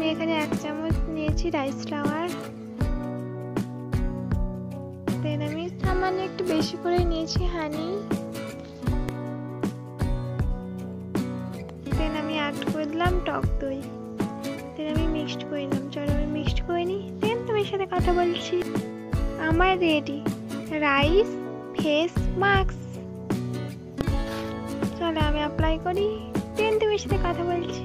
আমি এখানে 1 চামচ নিয়েছি রাইস ফ্লাওয়ার। দেন আমি সামান্য একটু বেশি করে নিয়েছি হানি। দেন আমি অ্যাড করে দিলাম টক দই। দেন আমি মিক্সড করে নিলাম। চলো আমি মিক্সড করে নিই, দেন তোমার সাথে কথা বলছি। আমার রেডি রাইস ফেস মাস্ক। চলো আমি অ্যাপ্লাই করি, দেন তোমার সাথে কথা বলছি।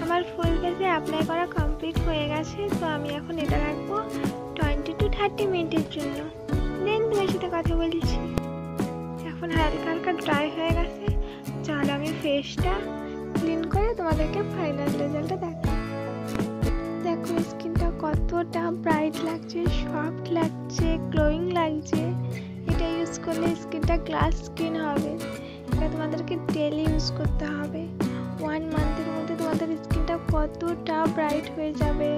আমার ফুল ফেসে অ্যাপ্লাই করা কমপ্লিট হয়ে গেছে। তো আমি এখন এটা রাখবো 20 to 30 মিনিটের জন্য, দেন তোমার সাথে কথা বলছি। এখন হালকা হালকা ড্রাই হয়ে গেছে। চলো আমি ফেসটা ক্লিন করে তোমাদেরকে ফাইনাল রেজাল্টটা দেখাই। দেখো স্কিনটা কতটা ব্রাইট লাগছে, সফট লাগছে, গ্লোয়িং লাগছে। এটা ইউজ করলে স্কিনটা গ্লাস স্কিন হবে। এটা তোমাদেরকে ডেলি ইউজ করতে হবে। 1 মান্থের মধ্যে তোমাদের স্কিনটা কতটা ব্রাইট হয়ে যাবে।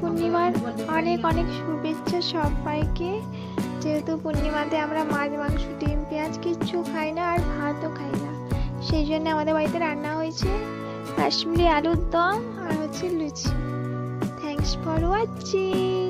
পূর্ণিমার অনেক অনেক শুভেচ্ছা সবাইকে। যেহেতু পূর্ণিমাতে আমরা মাছ মাংস ডিম পেঁয়াজ কিচ্ছু খাই না, আর ভাতও খাই না, সেই জন্য আমাদের বাড়িতে রান্না হয়েছে কাশ্মীরি আলুর দম আর হচ্ছে লুচি। Thanks for watching.